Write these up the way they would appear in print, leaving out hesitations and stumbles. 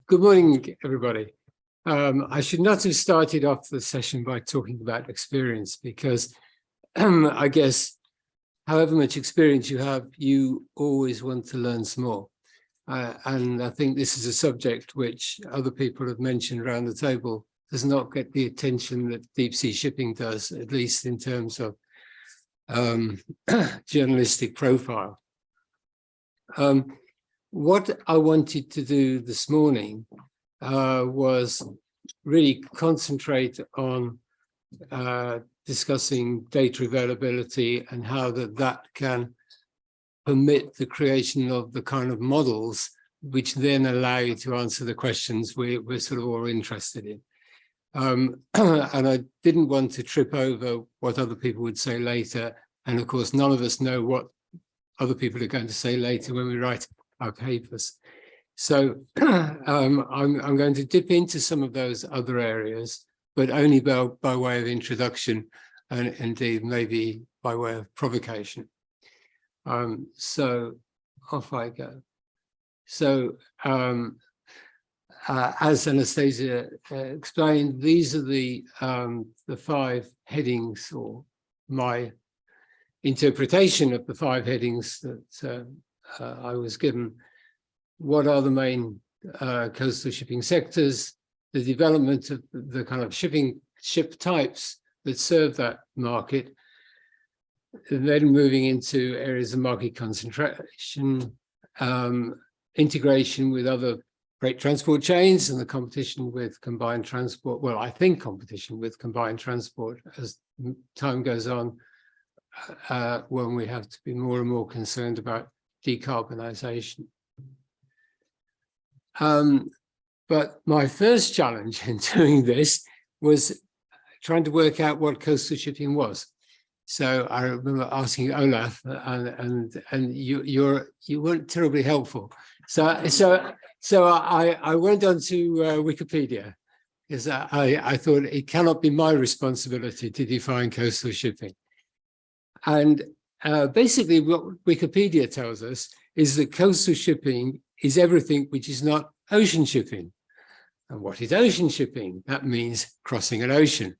Good morning, everybody. I should not have started off the session by talking about experience because I guess however much experience you have, you always want to learn some more. And I think this is a subject which other people have mentioned around the table does not get the attention that deep sea shipping does, at least in terms of journalistic profile. What I wanted to do this morning was really concentrate on discussing data availability and how that can permit the creation of the kind of models which then allow you to answer the questions we're sort of all interested in. And I didn't want to trip over what other people would say later. And of course, none of us know what other people are going to say later when we write our papers. So I'm going to dip into some of those other areas, but only by way of introduction and indeed maybe by way of provocation. So off I go. So as Anastasia explained, these are the 5 headings, or my interpretation of the 5 headings that I was given. What are the main coastal shipping sectors, the development of the kind of ship types that serve that market, and then moving into areas of market concentration, integration with other freight transport chains and the competition with combined transport. Well, I think competition with combined transport as time goes on, when we have to be more and more concerned about decarbonization. But my first challenge in doing this was trying to work out what coastal shipping was. So I remember asking Olaf, and you weren't terribly helpful. So I went on to Wikipedia because I thought it cannot be my responsibility to define coastal shipping. And basically what Wikipedia tells us is that coastal shipping is everything which is not ocean shipping. And what is ocean shipping? That means crossing an ocean.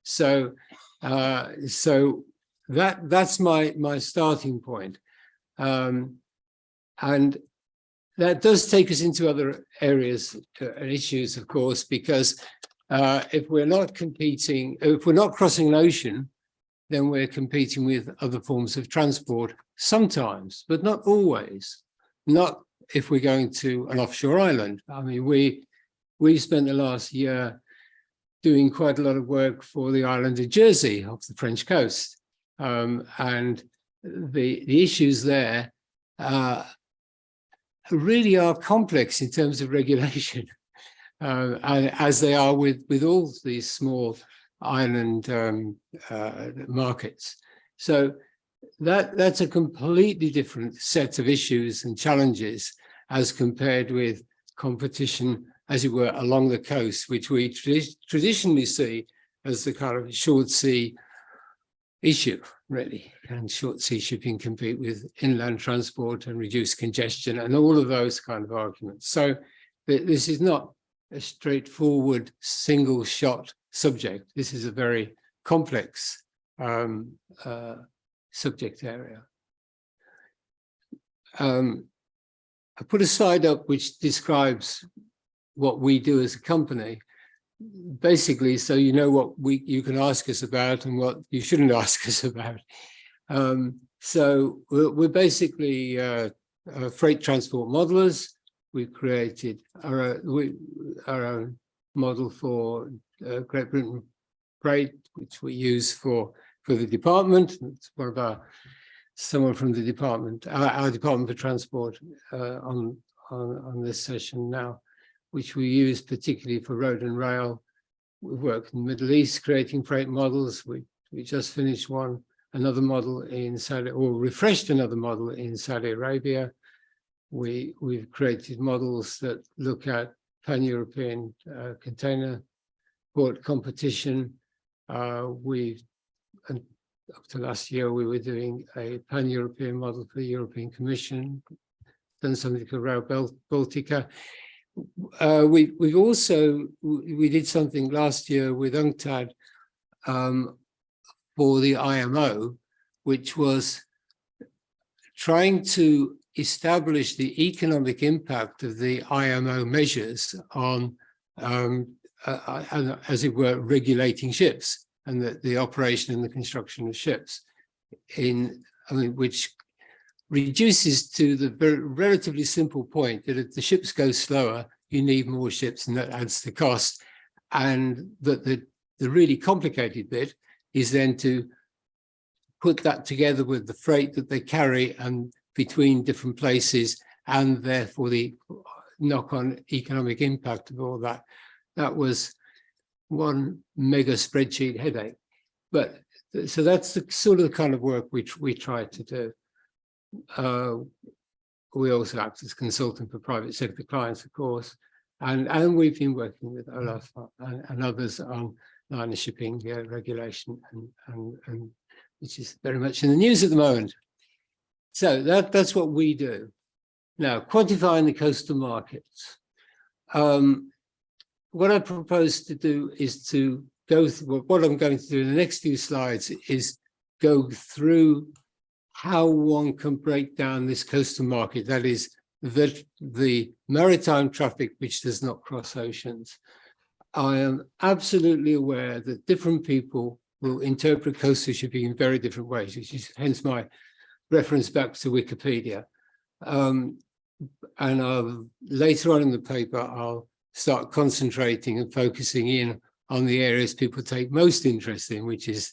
So that's my starting point. And that does take us into other areas and issues, of course, because if we're not competing, if we're not crossing an ocean, then we're competing with other forms of transport sometimes, but not always. Not if we're going to an offshore island. I mean, we spent the last year doing quite a lot of work for the island of Jersey off the French coast. And the issues there really are complex in terms of regulation, and as they are with all these small island markets. So that's a completely different set of issues and challenges as compared with competition, as it were, along the coast, which we traditionally see as the kind of short sea issue, really. And short sea shipping compete with inland transport and reduce congestion and all of those kind of arguments. So this is not a straightforward single shot subject. This is a very complex subject area. I put a slide up which describes what we do as a company, basically, so you know what you can ask us about and what you shouldn't ask us about. So we're basically freight transport modelers. We've created our own model for Great Britain freight, which we use for the department. It's one of someone from the department, our department for transport on this session now, which we use particularly for road and rail. We've worked in the Middle East creating freight models. We just finished another model in Saudi, or refreshed another model in Saudi Arabia. We've created models that look at pan-European container port competition. Up to last year, we were doing a pan-European model for the European Commission, done something called Rail Baltica. We've also, we did something last year with UNCTAD for the IMO, which was trying to establish the economic impact of the IMO measures on, as it were, regulating ships and the operation and the construction of ships, which reduces to the very relatively simple point that if the ships go slower, you need more ships, and that adds to cost. And that the really complicated bit is then to put that together with the freight that they carry and between different places, and therefore the knock-on economic impact of all that. That was one mega spreadsheet headache. But so that's the sort of the kind of work which we try to do. We also act as consultant for private sector clients, of course, and we've been working with Olaf and others on liner shipping regulation, and which is very much in the news at the moment. So that's what we do. Now, quantifying the coastal markets. What I propose to do is to go through, what I'm going to do in the next few slides is go through how one can break down this coastal market, that is the maritime traffic which does not cross oceans. I am absolutely aware that different people will interpret coastal shipping in very different ways, which is hence my reference back to Wikipedia. And later on in the paper, I'll start concentrating and focusing in on the areas people take most interest in, which is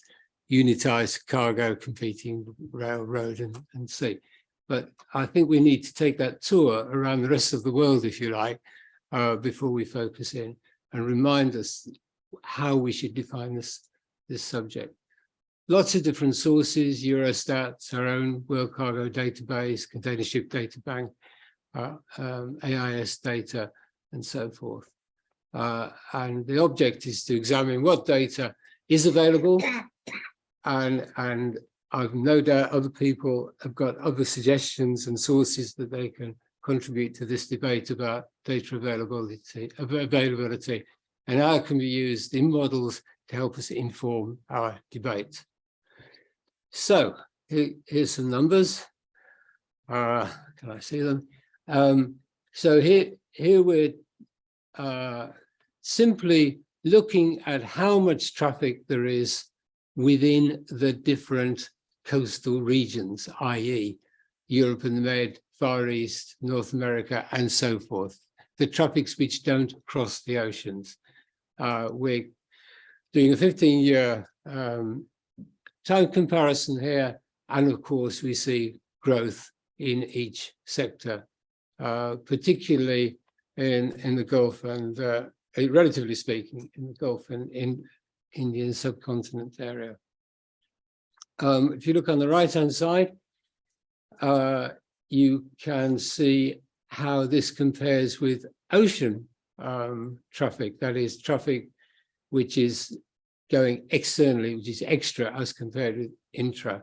unitized cargo, competing rail, road, and sea. But I think we need to take that tour around the rest of the world, if you like, before we focus in and remind us how we should define this subject. Lots of different sources, Eurostat, our own World Cargo Database, Container Ship Data Bank, AIS data, and so forth. And the object is to examine what data is available, and I've no doubt other people have got other suggestions and sources that they can contribute to this debate about data availability, and how it can be used in models to help us inform our debate. So here's some numbers. Can I see them? So here we're simply looking at how much traffic there is within the different coastal regions, i.e. Europe and the Med, Far East, North America, and so forth, the traffics which don't cross the oceans. We're doing a 15-year time comparison here, and of course we see growth in each sector, particularly in the Gulf and, relatively speaking, in the Gulf and in Indian subcontinent area. If you look on the right-hand side, you can see how this compares with ocean traffic, that is traffic which is going externally, which is extra as compared with intra.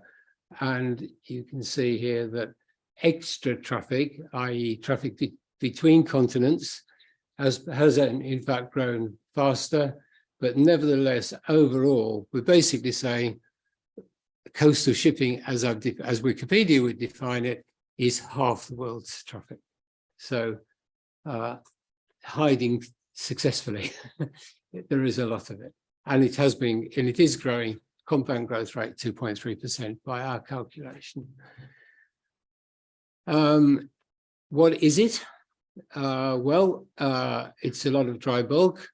And you can see here that extra traffic, i.e. traffic between continents, has in fact grown faster, but nevertheless, overall, we're basically saying coastal shipping, as Wikipedia would define it, is half the world's traffic. So hiding successfully, there is a lot of it. And it has been, and it is growing, compound growth rate 2.3% by our calculation. What is it? Well, it's a lot of dry bulk,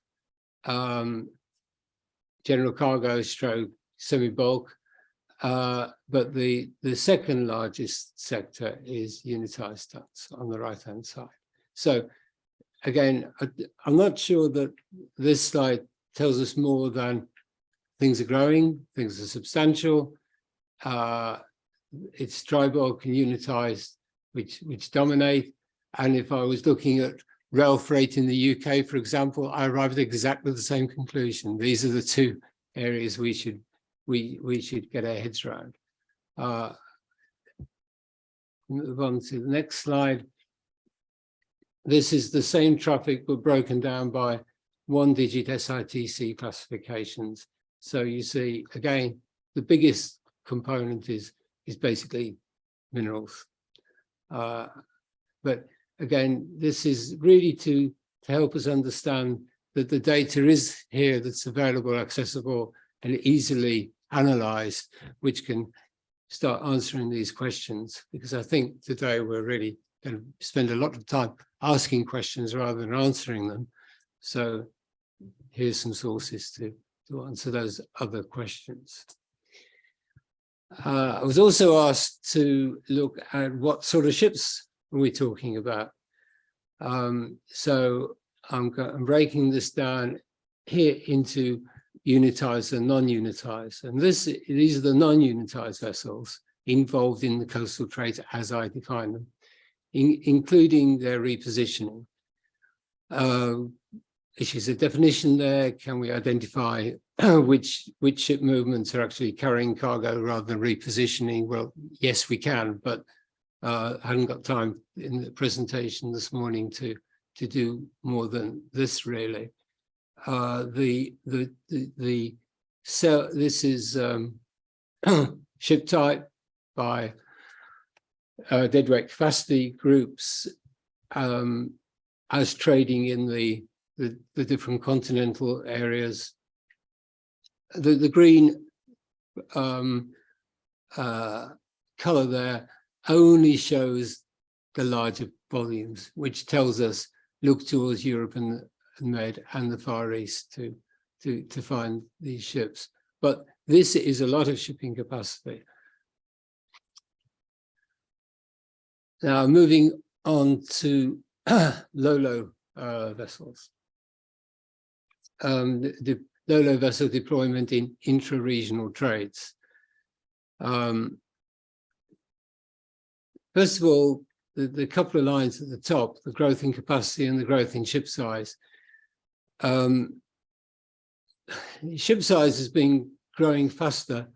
general cargo stroke, semi-bulk, but the second largest sector is unitized tons on the right-hand side. So again, I'm not sure that this slide tells us more than things are growing, things are substantial. It's dry bulk and unitized which dominate. And if I was looking at rail freight in the UK, for example, I arrived at exactly the same conclusion. These are the two areas we should get our heads around. Move on to the next slide. this is the same traffic but broken down by one-digit SITC classifications. So you see, again, the biggest component is basically minerals. But again, this is really to help us understand that the data is here that's available, accessible, and easily analyzed, which can start answering these questions. Because I think today we're really going to spend a lot of time asking questions rather than answering them. So here's some sources to answer those other questions. I was also asked to look at what sort of ships are we talking about. So I'm breaking this down here into unitized and non-unitized. And these are the non-unitized vessels involved in the coastal trades as I define them, including their repositioning. Issues of definition there. Can we identify which ship movements are actually carrying cargo rather than repositioning? Well, yes, we can, but I hadn't got time in the presentation this morning to do more than this, really. This is ship type by deadweight capacity groups as trading in the different continental areas. The green color there only shows the larger volumes, which tells us look towards Europe and Med and the Far East to find these ships. But this is a lot of shipping capacity. Now moving on to low vessels. The low vessel deployment in intra-regional trades. First of all, the couple of lines at the top, the growth in capacity and the growth in ship size. Ship size has been growing faster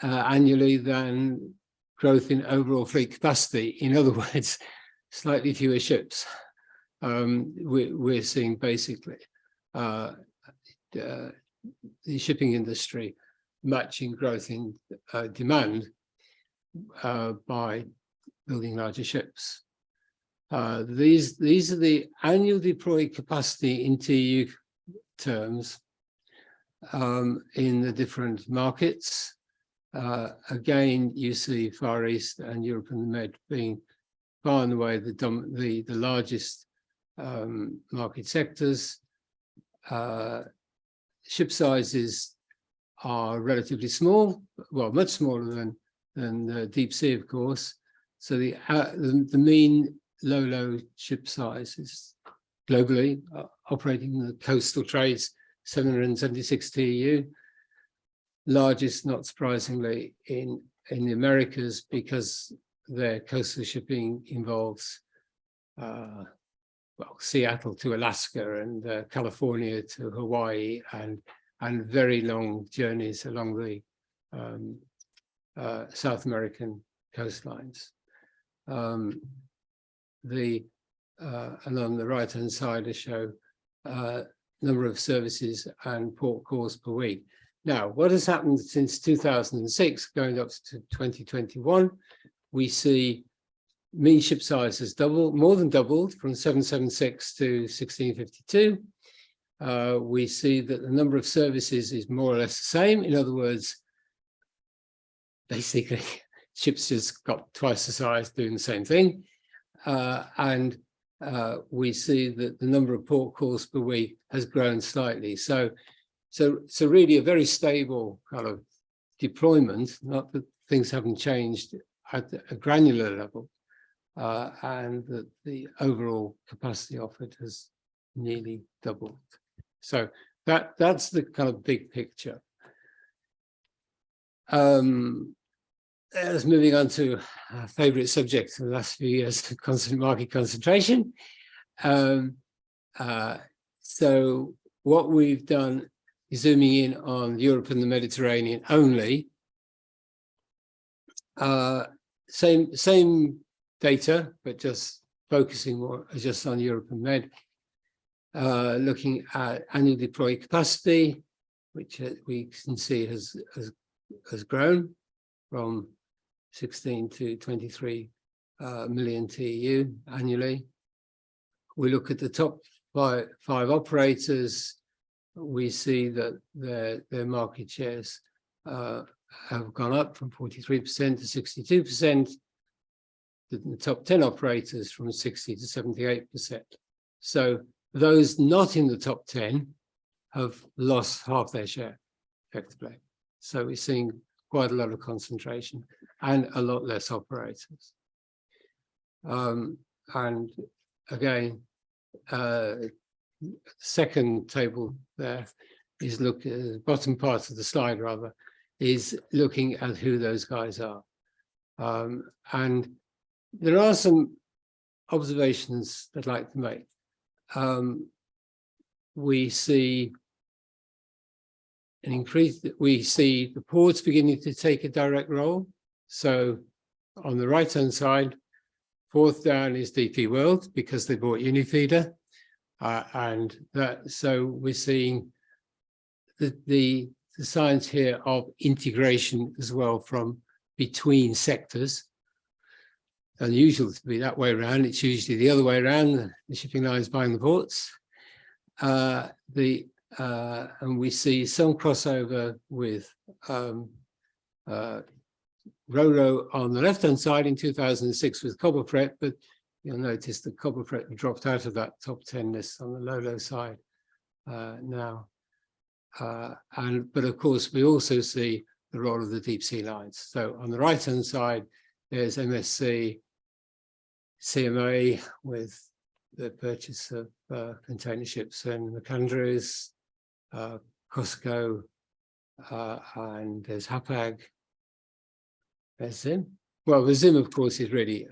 annually than growth in overall fleet capacity. In other words, slightly fewer ships. We're seeing basically the shipping industry matching growth in demand by building larger ships. These are the annual deployed capacity in TEU terms in the different markets. Again, you see Far East and Europe and the Med being far and away the largest market sectors. Ship sizes are relatively small, well, much smaller than deep sea, of course. So the mean low ship size is globally operating in the coastal trades, 776 TEU. Largest, not surprisingly, in the Americas, because their coastal shipping involves well, Seattle to Alaska and California to Hawaii, and very long journeys along the South American coastlines. And on the right-hand side, I show number of services and port calls per week. Now, what has happened since 2006, going up to 2021? We see mean ship size has doubled, more than doubled, from 776 to 1652. We see that the number of services is more or less the same. In other words, basically, ships just got twice the size doing the same thing. And we see that the number of port calls per week has grown slightly. So really a very stable kind of deployment, not that things haven't changed at a granular level, and that the overall capacity offered has nearly doubled. So that's the kind of big picture. Let's moving on to our favorite subject in the last few years, constant market concentration. So what we've done is zooming in on Europe and the Mediterranean only. Same data, but just focusing more just on Europe and Med, looking at annual deployed capacity, which we can see has grown from 16 to 23 million TEU annually. We look at the top five operators. We see that their market shares have gone up from 43% to 62%. The top 10 operators from 60 to 78%. So those not in the top 10 have lost half their share, effectively. So we're seeing quite a lot of concentration and a lot less operators. And again, second table there is bottom part of the slide rather, is looking at who those guys are. And there are some observations I'd like to make. We see an increase, we see the ports beginning to take a direct role. So on the right-hand side, fourth down is DP World because they bought Unifeeder. And so we're seeing the signs here of integration as well from between sectors. Unusual to be that way around. It's usually the other way around. The shipping lines buying the ports. And we see some crossover with Ro-Ro on the left-hand side in 2006 with Cobble Fret, but you'll notice that Cobble Fret dropped out of that top 10 list on the low side now. But of course, we also see the role of the deep sea lines. So on the right-hand side, there's MSC, CMA with the purchase of container ships and McAndrews, COSCO, and there's Hapag. There's Zim. Well, the Zim, of course, is really,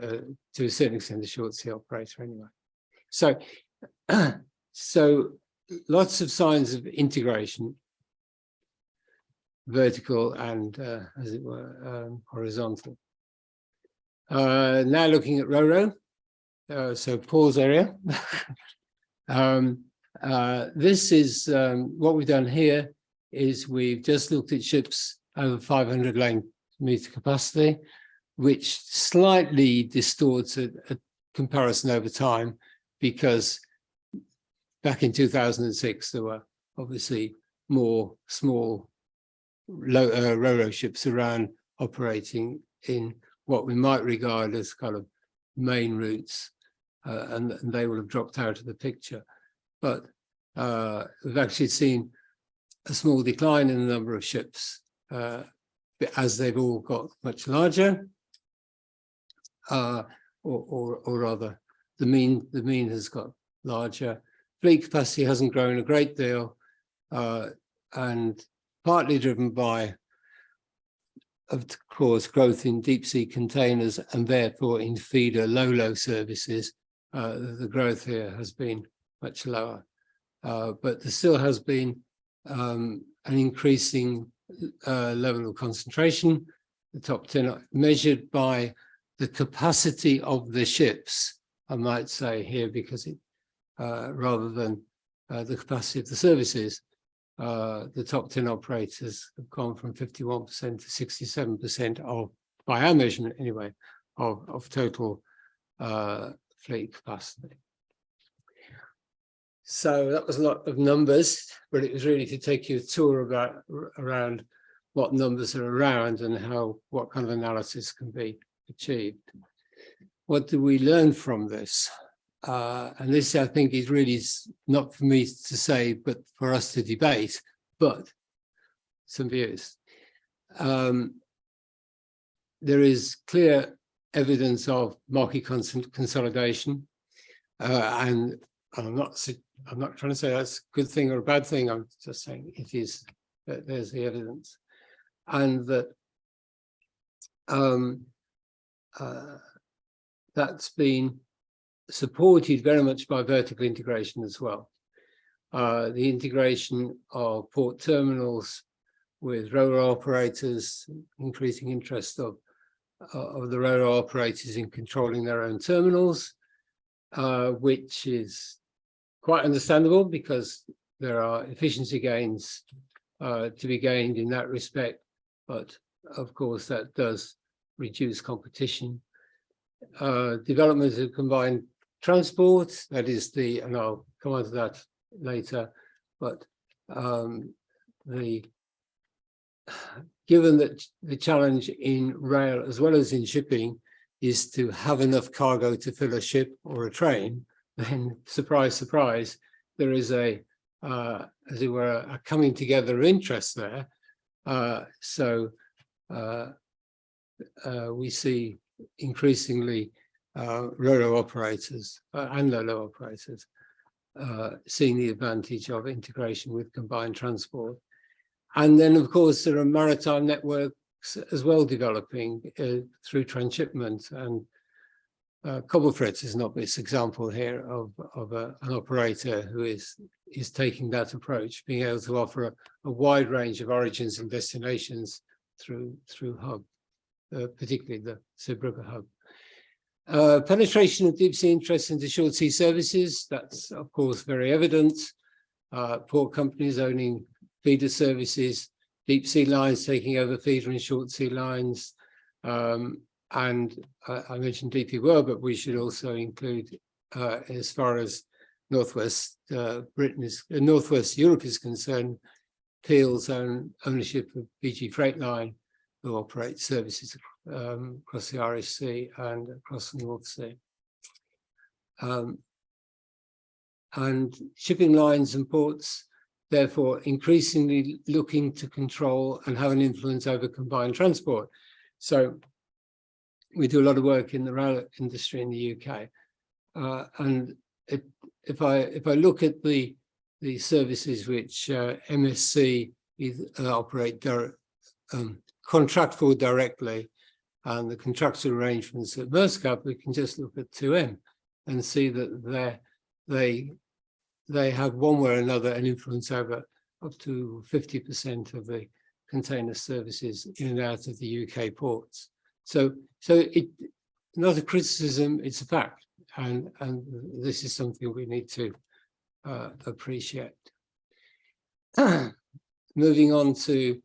to a certain extent, the short sea operator anyway. So, so lots of signs of integration, vertical and, as it were, horizontal. Now looking at Ro-Ro, so Paul's area. This is what we've done here is we've just looked at ships over 500 lane meter capacity, which slightly distorts a comparison over time because back in 2006 there were obviously more small Ro-Ro ships around operating in what we might regard as kind of main routes, and they will have dropped out of the picture. But we've actually seen a small decline in the number of ships as they've all got much larger, or rather, the mean has got larger. Fleet capacity hasn't grown a great deal, and partly driven by, of course, growth in deep sea containers and therefore in feeder low services. The growth here has been much lower, but there still has been an increasing level of concentration. The top 10 measured by the capacity of the ships, I might say here, because it rather than the capacity of the services, the top 10 operators have gone from 51% to 67% of, by our measurement anyway, of total fleet capacity. So that was a lot of numbers, but it was really to take you a tour around what numbers are around and what kind of analysis can be achieved. What do we learn from this? And this, I think, is really not for me to say, but for us to debate, but some views. There is clear evidence of market consolidation, and I'm not trying to say that's a good thing or a bad thing. I'm just saying it is. There's the evidence, and that that's been supported very much by vertical integration as well. The integration of port terminals with Ro-Ro operators, increasing interest of the Ro-Ro operators in controlling their own terminals, which is quite understandable because there are efficiency gains to be gained in that respect, but of course that does reduce competition. Development of combined transport, that is and I'll come on to that later, but given that the challenge in rail as well as in shipping is to have enough cargo to fill a ship or a train, then surprise, surprise, there is as it were, a coming together of interest there. We see increasingly RoRo operators and Lolo operators seeing the advantage of integration with combined transport. And then, of course, there are maritime networks as well developing through transshipment, and Cobble Threads is an obvious example here of an operator who is taking that approach, being able to offer a wide range of origins and destinations through hub, particularly the Zeebrugge hub. Penetration of deep sea interest into short sea services, that's of course very evident. Port companies owning feeder services, deep sea lines taking over feeder and short sea lines. And I mentioned DP World, but we should also include, as far as Northwest Northwest Europe is concerned, Peel's own ownership of BG Freightline, who operate services across the Irish Sea and across the North Sea. And shipping lines and ports, therefore, increasingly looking to control and have an influence over combined transport. So we do a lot of work in the rail industry in the UK. And if I look at the services which MSC operate contract for directly, and the contractual arrangements at Merscap, we can just look at 2M and see that they have one way or another an influence over up to 50% of the container services in and out of the UK ports. So it not a criticism, it's a fact, and this is something we need to appreciate. Moving on to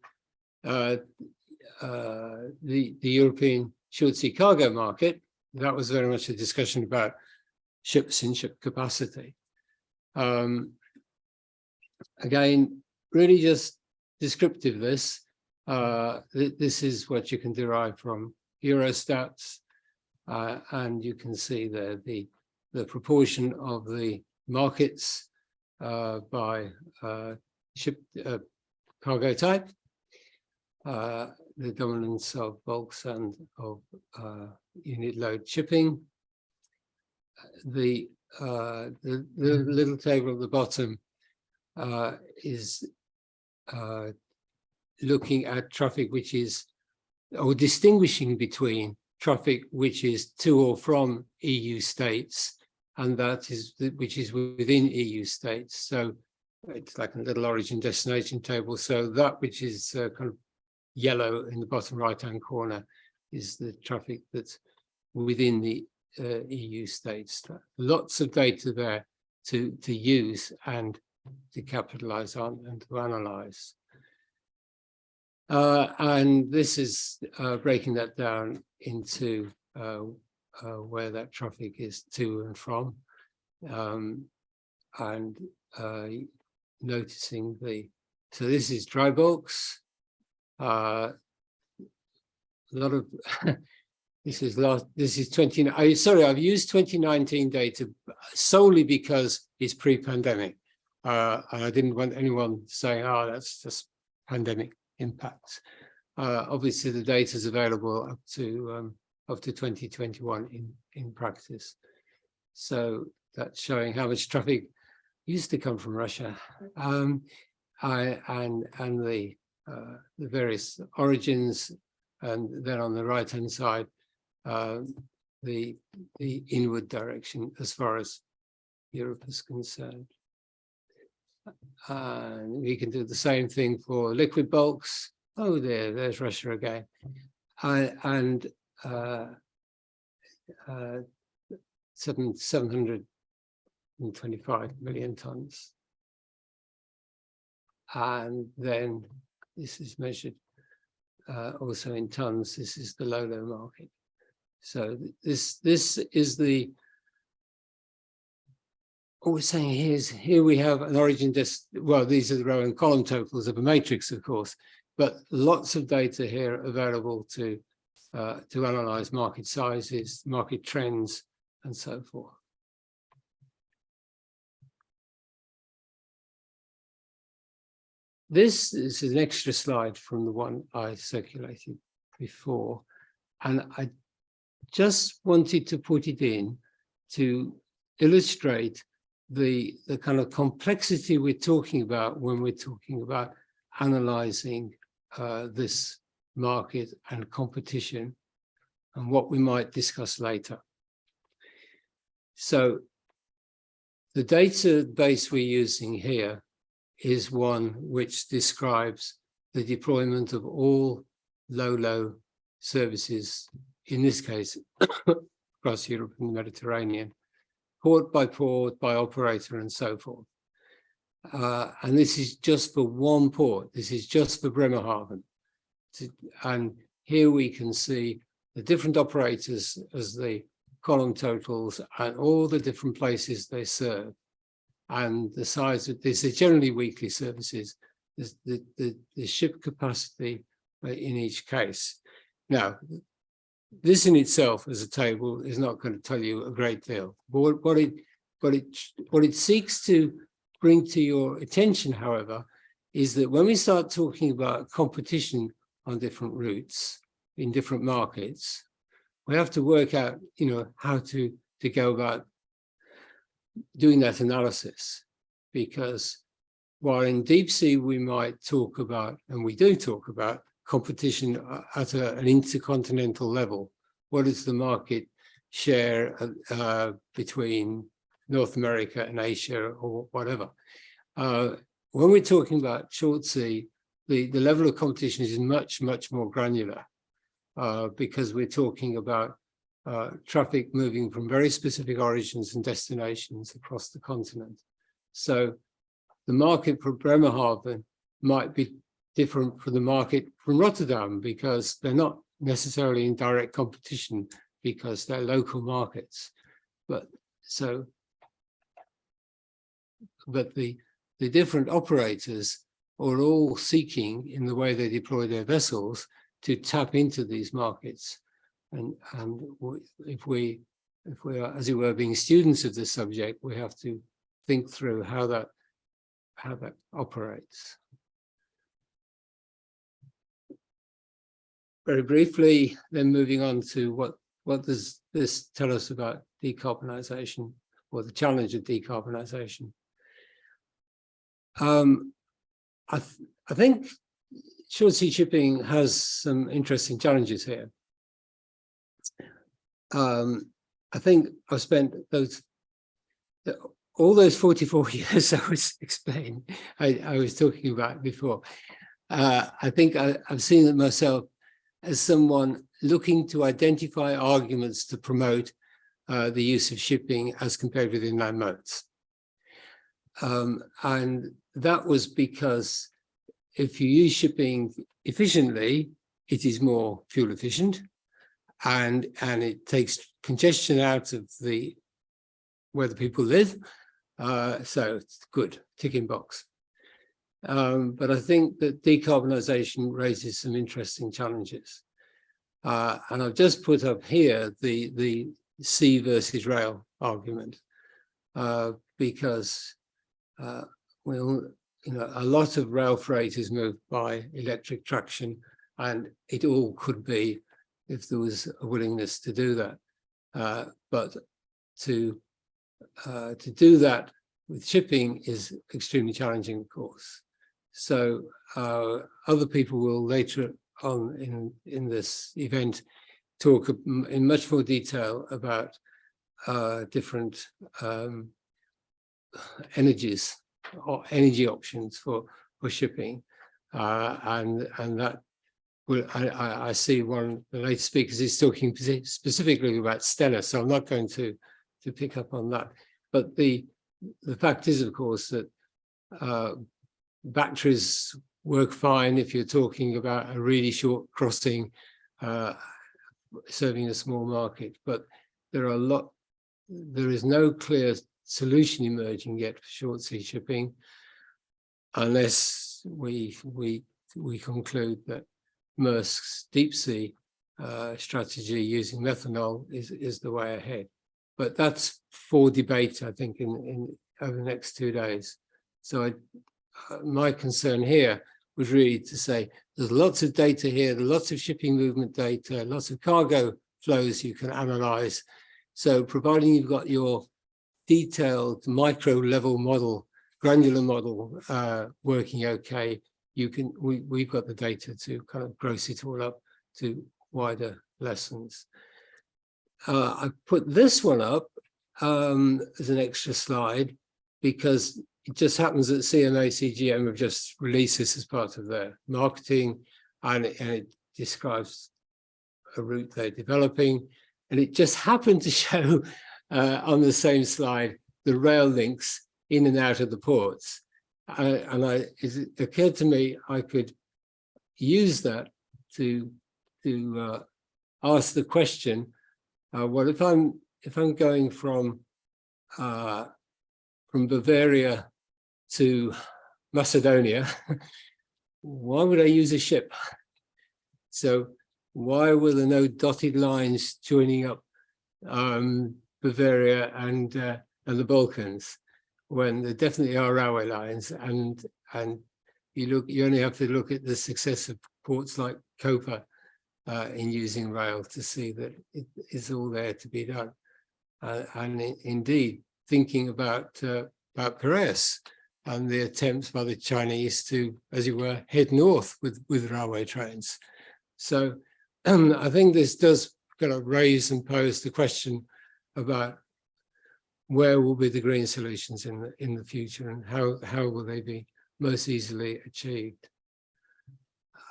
the European short sea cargo market, that was very much a discussion about ships in ship capacity. Again, really just descriptive this. This is what you can derive from Eurostats, and you can see there the proportion of the markets by ship cargo type, the dominance of bulks and of unit load shipping. The little table at the bottom is looking at traffic which is, or distinguishing between traffic which is to or from EU states, and that is which is within EU states. So it's like a little origin destination table. So that which is kind of yellow in the bottom right-hand corner is the traffic that's within the EU states. Lots of data there to use and to capitalize on and to analyze. And this is breaking that down into where that traffic is to and from, and noticing so this is dry bulks. A lot of this is 20. Sorry, I've used 2019 data solely because it's pre-pandemic, and I didn't want anyone saying, "Oh, that's just pandemic impacts." Obviously, the data is available up to 2021 in practice, so that's showing how much traffic used to come from Russia, and the various origins, and then on the right-hand side, the inward direction as far as Europe is concerned. We can do the same thing for liquid bulks. Oh, there's Russia again, and 725 million tons. And then this is measured also in tons. This is the low market. So this is what we're saying here we have an origin, well, these are the row and column totals of a matrix, of course, but lots of data here available to analyze market sizes, market trends, and so forth. This is an extra slide from the one I circulated before, and I just wanted to put it in to illustrate the kind of complexity we're talking about when we're talking about analyzing this market and competition, and what we might discuss later. So the database we're using here is one which describes the deployment of all low services, in this case, across Europe and the Mediterranean, port, by operator, and so forth. And this is just for one port. This is just for Bremerhaven. And here we can see the different operators as the column totals and all the different places they serve. And the size of this is generally weekly services, the ship capacity in each case. Now, this in itself as a table is not going to tell you a great deal. But what it seeks to bring to your attention, however, is that when we start talking about competition on different routes in different markets, we have to work out, how to go about doing that analysis. Because while in deep sea we might talk about, and we do talk about, competition at an intercontinental level. What is the market share between North America and Asia or whatever? When we're talking about short sea, the level of competition is much more granular because we're talking about traffic moving from very specific origins and destinations across the continent. So the market for Bremerhaven might be different from the market from Rotterdam because they're not necessarily in direct competition because they're local markets. But the different operators are all seeking, in the way they deploy their vessels, to tap into these markets. And if we are, as it were, being students of this subject, we have to think through how that operates. Very briefly, then moving on to what does this tell us about decarbonization, or the challenge of decarbonization? I think short sea shipping has some interesting challenges here. I think I've spent all those 44 years I was explaining, I was talking about before. I think I've seen it myself as someone looking to identify arguments to promote the use of shipping as compared with inland modes. And that was because if you use shipping efficiently, it is more fuel efficient, and it takes congestion out of where the people live. So it's good, ticking box. But I think that decarbonization raises some interesting challenges. And I've just put up here the sea versus rail argument, because a lot of rail freight is moved by electric traction, and it all could be if there was a willingness to do that. But to do that with shipping is extremely challenging, of course. So other people will later on in this event talk in much more detail about different energies or energy options for shipping, and that will, I see one of the later speakers is talking specifically about Stena, so I'm not going to pick up on that. But the fact is, of course, that batteries work fine if you're talking about a really short crossing serving a small market. But there is no clear solution emerging yet for short sea shipping, unless we conclude that Maersk's deep sea strategy using methanol is the way ahead. But that's for debate, I think, in over the next 2 days. So my concern here was really to say there's lots of data here, there's lots of shipping movement data, lots of cargo flows you can analyze. So providing you've got your detailed micro level model, granular model working okay, we've got the data to kind of gross it all up to wider lessons. I put this one up as an extra slide because it just happens that CMA CGM have just released this as part of their marketing, and it describes a route they're developing. And it just happened to show on the same slide the rail links in and out of the ports. It occurred to me I could use that to ask the question, well, if I'm going from Bavaria to Macedonia, why would I use a ship? So why were there no dotted lines joining up Bavaria and the Balkans when there definitely are railway lines? And you only have to look at the success of ports like Koper in using rail to see that it is all there to be done. And indeed, thinking about Perez and the attempts by the Chinese to, as it were, head north with railway trains. So I think this does kind of raise and pose the question about where will be the green solutions in the future, and how will they be most easily achieved.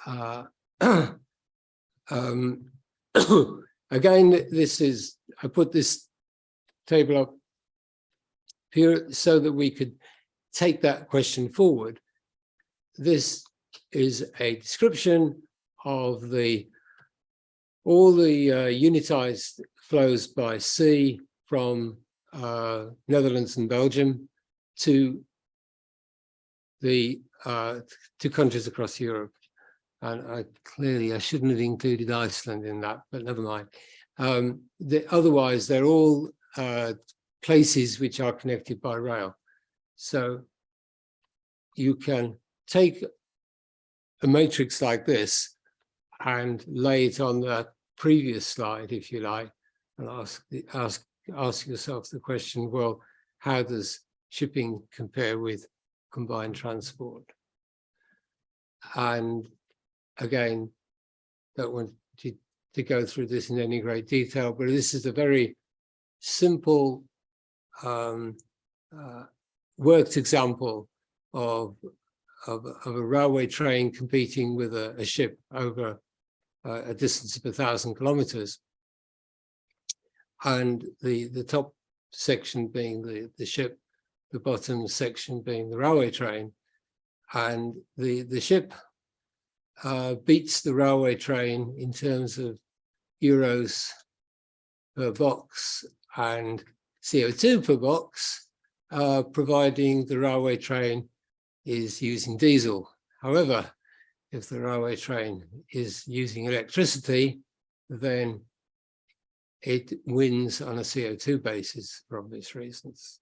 Again, I put this table up here so that we could take that question forward. This is a description of all the unitized flows by sea from Netherlands and Belgium to countries across Europe. And clearly I shouldn't have included Iceland in that, but never mind. Otherwise, they're all places which are connected by rail. So you can take a matrix like this and lay it on that previous slide, if you like, and ask yourself the question, well, how does shipping compare with combined transport? And again, don't want to go through this in any great detail, but this is a very simple worked example of a railway train competing with a ship over a distance of 1,000 kilometers. And the top section being the ship, the bottom section being the railway train. And the ship beats the railway train in terms of euros per box and CO2 per box, providing the railway train is using diesel. However, if the railway train is using electricity, then it wins on a CO2 basis for obvious reasons.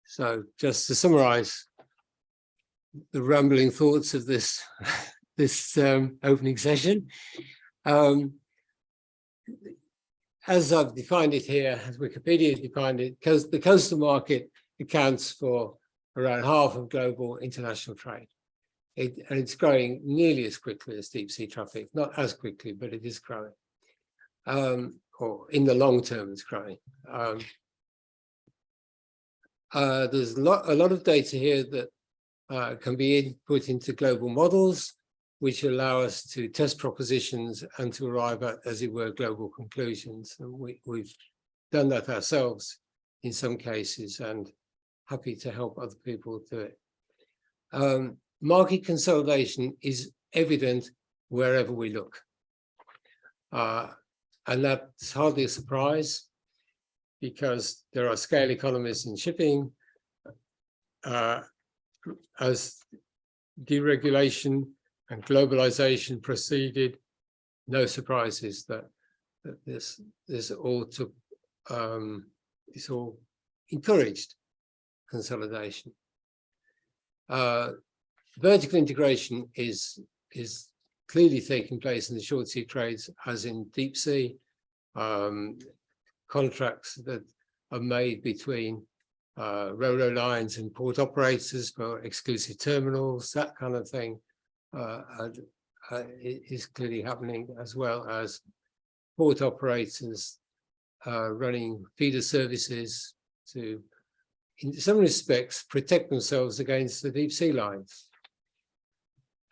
So just to summarize the rambling thoughts of this opening session, as I've defined it here, as Wikipedia defined it, because the coastal market accounts for around half of global international trade. And it's growing nearly as quickly as deep sea traffic, not as quickly, but it is growing. Or in the long term, it's growing. There's a lot of data here that can be input into global models. which allow us to test propositions and to arrive at, as it were, global conclusions. And we've done that ourselves in some cases, and happy to help other people do it. Market consolidation is evident wherever we look. And that's hardly a surprise, because there are scale economies in shipping. As deregulation and globalization proceeded, no surprises that this all took, this all encouraged consolidation. Vertical integration is clearly taking place in the short sea trades, as in deep sea. Contracts that are made between ro-ro lines and port operators for exclusive terminals, that kind of thing, is clearly happening, as well as port operators running feeder services to, in some respects, protect themselves against the deep sea lines.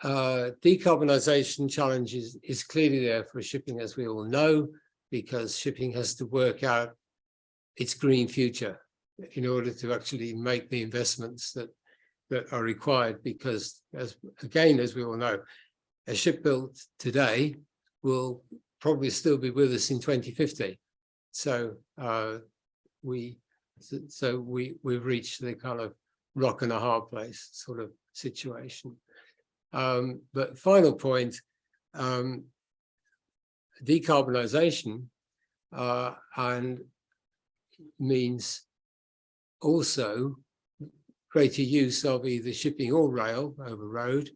Decarbonization challenges is clearly there for shipping, as we all know, because shipping has to work out its green future in order to actually make the investments that are required, because as we all know, a ship built today will probably still be with us in 2050. So we've reached the kind of rock and a hard place sort of situation. But final point, decarbonization and means also greater use of either shipping or rail over road,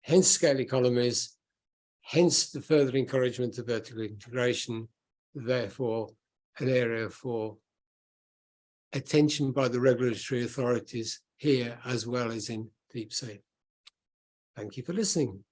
hence scale economies, hence the further encouragement of vertical integration, therefore an area for attention by the regulatory authorities here as well as in deep sea. Thank you for listening.